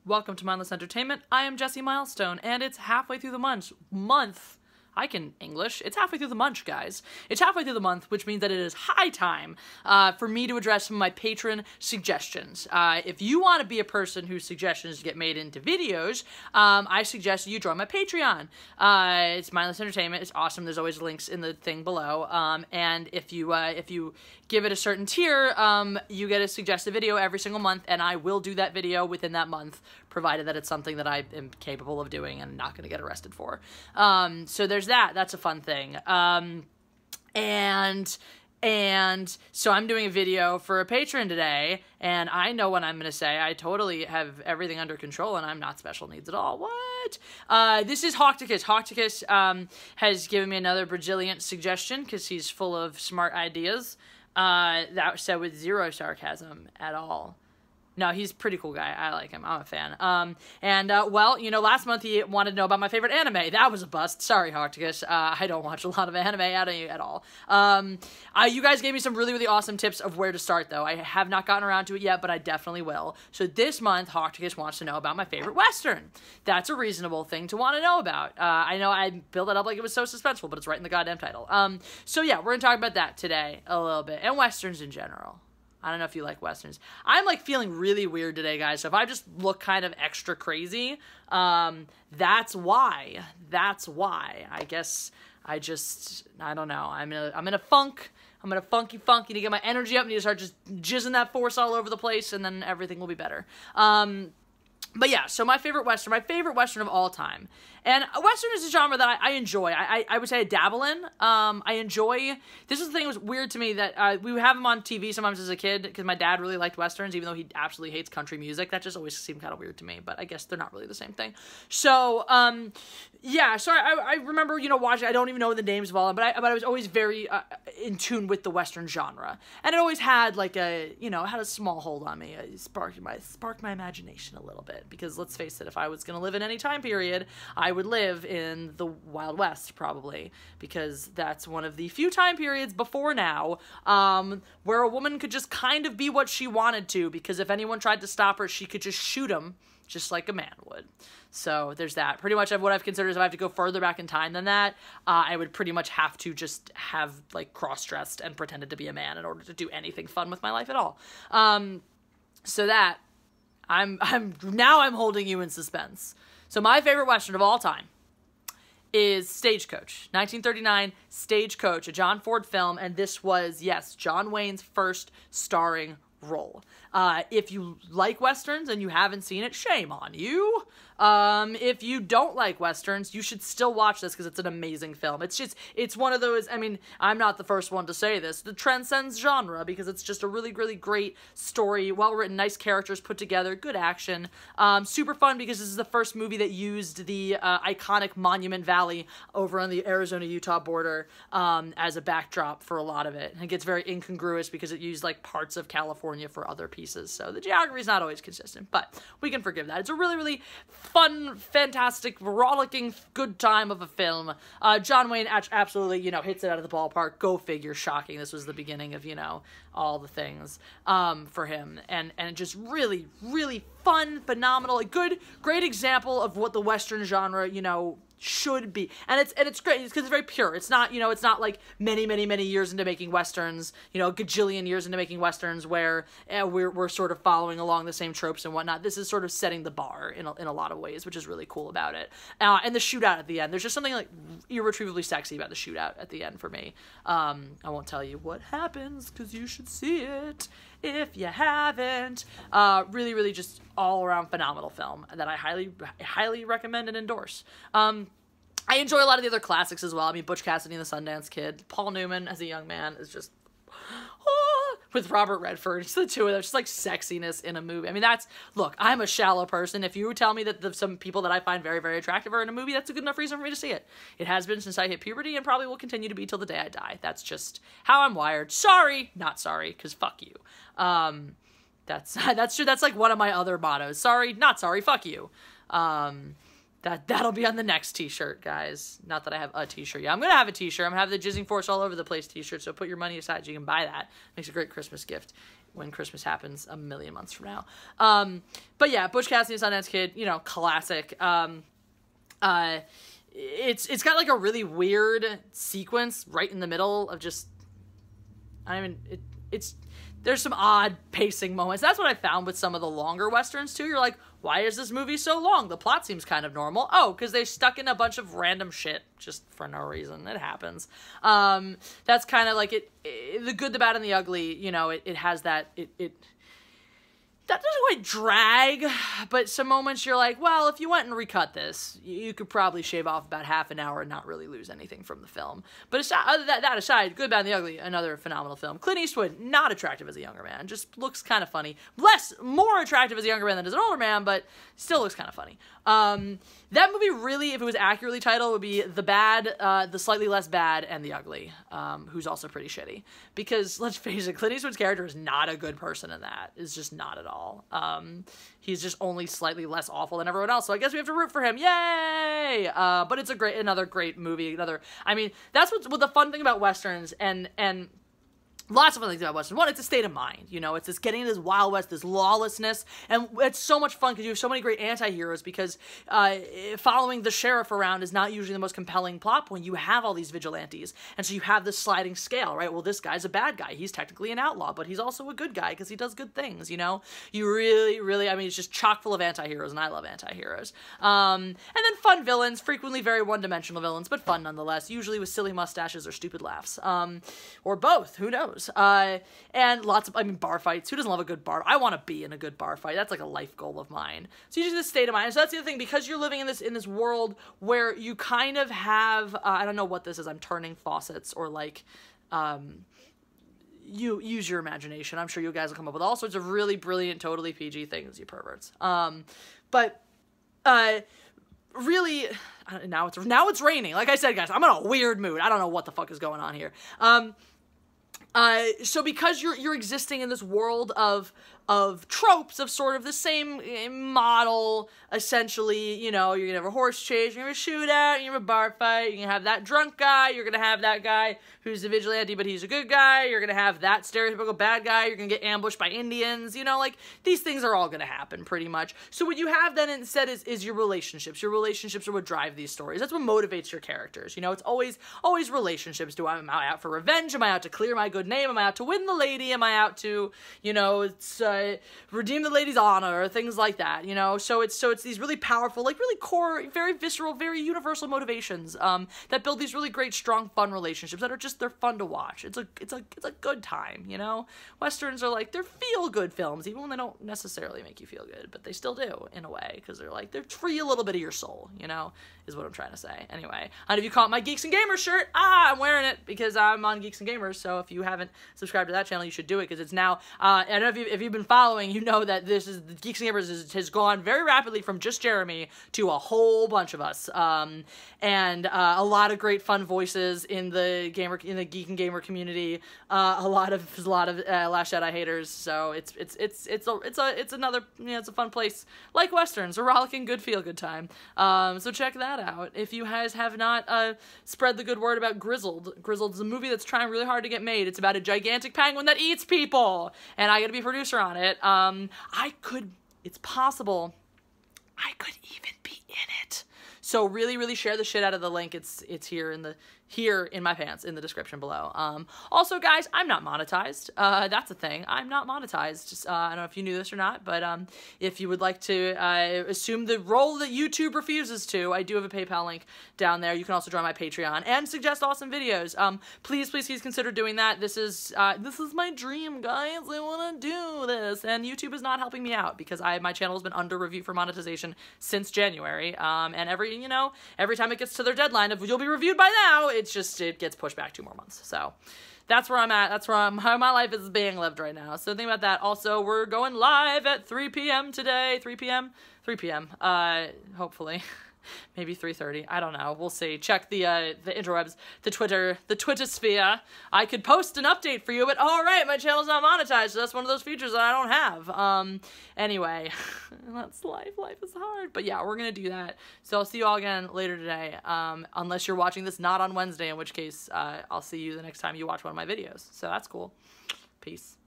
Welcome to Mindless Entertainment. I am Jesse Milestone, and it's halfway through the month. I can English. It's halfway through the month, guys. It's halfway through the month, which means that it is high time for me to address some of my patron suggestions. If you want to be a person whose suggestions get made into videos, I suggest you join my Patreon. It's Mindless Entertainment. It's awesome. There's always links in the thing below. And if you give it a certain tier, you get a suggested video every single month, and I will do that video within that month, provided that it's something that I am capable of doing and not going to get arrested for. So there's that. That's a fun thing. And so I'm doing a video for a patron today, and I know what I'm going to say. I totally have everything under control, and I'm not special needs at all. What? This is Hocticus. Hocticus has given me another brilliant suggestion because he's full of smart ideas. That was said with zero sarcasm at all. No, he's a pretty cool guy. I like him. I'm a fan. Well, you know, last month he wanted to know about my favorite anime. That was a bust. Sorry, Hocticus. I don't watch a lot of anime at all. You guys gave me some really, really awesome tips of where to start, though. I have not gotten around to it yet, but I definitely will. So this month, Hocticus wants to know about my favorite Western. That's a reasonable thing to want to know about. I know I built that up like it was so suspenseful, but it's right in the goddamn title. So yeah, we're going to talk about that today a little bit, and Westerns in general. I don't know if you like Westerns. I'm, like, feeling really weird today, guys. So if I just look kind of extra crazy, that's why. That's why. I guess I don't know. I'm in a funk. I'm in a funky to get my energy up and to start just jizzing that force all over the place, and then everything will be better. But yeah, so my favorite Western of all time. And Western is a genre that I enjoy. I would say I dabble in. I enjoy, this is the thing that was weird to me, that we would have them on TV sometimes as a kid, because my dad really liked Westerns, even though he absolutely hates country music. That just always seemed kind of weird to me, but I guess they're not really the same thing. So, yeah, so I remember, you know, watching, I don't even know the names of all of them, but I was always very in tune with the Western genre. And it always had, like, it had a small hold on me. It sparked my imagination a little bit, because let's face it, if I was going to live in any time period, I would live in the Wild West, probably, because that's one of the few time periods before now where a woman could just kind of be what she wanted to, because if anyone tried to stop her, she could just shoot him, just like a man would. So there's that. Pretty much what I've considered is if I have to go further back in time than that, I would pretty much have to just have, like, cross-dressed and pretended to be a man in order to do anything fun with my life at all. So that, I'm holding you in suspense. So my favorite Western of all time is Stagecoach. 1939, Stagecoach, a John Ford film, and this was, yes, John Wayne's first starring role. If you like Westerns and you haven't seen it, shame on you. If you don't like Westerns, you should still watch this because it's an amazing film. It's one of those, I mean, I'm not the first one to say this, that transcends genre, because it's just a really, really great story, well written, nice characters put together, good action, super fun because this is the first movie that used the iconic Monument Valley over on the Arizona-Utah border as a backdrop for a lot of it. And it gets very incongruous because it used, like, parts of California for other pieces, so the geography is not always consistent, but we can forgive that. It's a really, really fun, fantastic, rollicking, good time of a film. John Wayne absolutely, hits it out of the ballpark. Go figure, shocking. This was the beginning of, all the things for him. And just really, really fun, phenomenal, a great example of what the Western genre, should be. And it's great because it's very pure. It's not, it's not like many years into making Westerns, a gajillion years into making Westerns where we're sort of following along the same tropes and whatnot. This is sort of setting the bar in a lot of ways, which is really cool about it. And the shootout at the end, there's just something, like, irretrievably sexy about the shootout at the end for me. I won't tell you what happens because you should see it if you haven't. Really, really just all around phenomenal film that I highly recommend and endorse. I enjoy a lot of the other classics as well. I mean, Butch Cassidy and the Sundance Kid. Paul Newman as a young man is just, with Robert Redford, just the two of them, just like sexiness in a movie. I mean, look, I'm a shallow person. If you tell me that some people that I find very, very attractive are in a movie, that's a good enough reason for me to see it. It has been since I hit puberty and probably will continue to be till the day I die. That's just how I'm wired. Sorry, not sorry, because fuck you. That's true. That's like one of my other mottos. Sorry, not sorry, fuck you. That'll be on the next t-shirt, guys. Not that I have a t-shirt yet. I'm going to have a t-shirt. I'm going to have the Jizzing Force all over the place t-shirt, so put your money aside so you can buy that. Makes a great Christmas gift when Christmas happens a million months from now. But yeah, Butch Cassidy and Sundance Kid, you know, classic. It's got like a really weird sequence right in the middle of just, there's some odd pacing moments. That's what I found with some of the longer Westerns too. You're like, why is this movie so long? The plot seems kind of normal. Oh, because they stuck in a bunch of random shit just for no reason. It happens. That's kind of like the good, the bad, and the ugly. You know, it has that, that doesn't quite drag, but some moments you're like, well, if you went and recut this, you could probably shave off about half an hour and not really lose anything from the film. But aside, that aside, Good, Bad, and the Ugly, another phenomenal film. Clint Eastwood, not attractive as a younger man, just looks kind of funny. More attractive as a younger man than as an older man, but still looks kind of funny. That movie really, if it was accurately titled, would be The Bad, The Slightly Less Bad, and The Ugly, who's also pretty shitty. Because, let's face it, Clint Eastwood's character is not a good person in that. It's just not at all. He's just only slightly less awful than everyone else, so I guess we have to root for him. Yay! But it's another great movie. That's what the fun thing about Westerns, and lots of fun things about Western. One, it's a state of mind. You know, it's this getting into this Wild West, this lawlessness, and it's so much fun because you have so many great anti-heroes because following the sheriff around is not usually the most compelling plot point. You have all these vigilantes, and so you have this sliding scale, right? Well, this guy's a bad guy. He's technically an outlaw, but he's also a good guy because he does good things, you know? You really, it's just chock full of anti-heroes, and I love anti-heroes. And then fun villains, frequently very one-dimensional villains, but fun nonetheless, usually with silly mustaches or stupid laughs. Or both, who knows? And lots of, bar fights. Who doesn't love a good bar? I want to be in a good bar fight. That's like a life goal of mine. So you just this state of mind. So that's the other thing, because you're living in this world where you kind of have, I don't know what this is. I'm turning faucets or like, you use your imagination. I'm sure you guys will come up with all sorts of really brilliant, totally PG things, you perverts. Really, now it's raining. Like I said, guys, I'm in a weird mood. I don't know what the fuck is going on here. So because you're existing in this world of tropes of sort of the same model, essentially, you know, you're gonna have a horse chase, you're gonna have a shootout, you're gonna have a bar fight, you're gonna have that drunk guy, you're gonna have that guy who's a vigilante but he's a good guy, you're gonna have that stereotypical bad guy, you're gonna get ambushed by Indians, you know, like, these things are all gonna happen, pretty much. So what you have then instead is your relationships. Your relationships are what drive these stories. That's what motivates your characters, you know, it's always relationships. Am I out for revenge? Am I out to clear my good name? Am I out to win the lady? Am I out to, you know, redeem the lady's honor, or things like that, you know? So it's these really powerful, like really core, very visceral, very universal motivations that build these really great, strong, fun relationships that are just, they're fun to watch. It's a good time, you know? Westerns are like, they're feel-good films, even when they don't necessarily make you feel good, but they still do, in a way, because they're free a little bit of your soul, you know, is what I'm trying to say. Anyway, and if you caught my Geeks and Gamers shirt, I'm wearing it because I'm on Geeks and Gamers, so if you haven't subscribed to that channel, you should do it, because it's now, I don't know if you've been following, you know that the Geeks and Gamers has gone very rapidly from just Jeremy to a whole bunch of us, and a lot of great fun voices in the Geek and Gamer community, a lot of Last Jedi haters. So it's another, you know, it's a fun place, like Westerns, a rollicking good feel good time. So check that out if you guys have not spread the good word about Grizzled. Grizzled's a movie that's trying really hard to get made. It's about a gigantic penguin that eats people, and I got to be a producer on it. It's possible I could even be in it. So really share the shit out of the link. It's here in my pants in the description below. Also, guys, I'm not monetized. That's a thing. I'm not monetized. Just, I don't know if you knew this or not, but if you would like to assume the role that YouTube refuses to, I do have a PayPal link down there. You can also join my Patreon and suggest awesome videos. Please consider doing that. This is my dream, guys. I want to do this, and YouTube is not helping me out because my channel has been under review for monetization since January. And every time it gets to their deadline of you'll be reviewed by now, it gets pushed back 2 more months. So that's where I'm at. That's how my life is being lived right now. So think about that. Also, we're going live at 3 p.m. today. 3 p.m. 3 p.m. Hopefully. Maybe 3:30. I don't know. We'll see. Check the interwebs, the Twitter sphere. I could post an update for you, but all right, my channel's not monetized, so that's one of those features that I don't have. Anyway, that's life. Life is hard. But yeah, we're gonna do that. So I'll see you all again later today. Unless you're watching this not on Wednesday, in which case I'll see you the next time you watch one of my videos. So that's cool. Peace.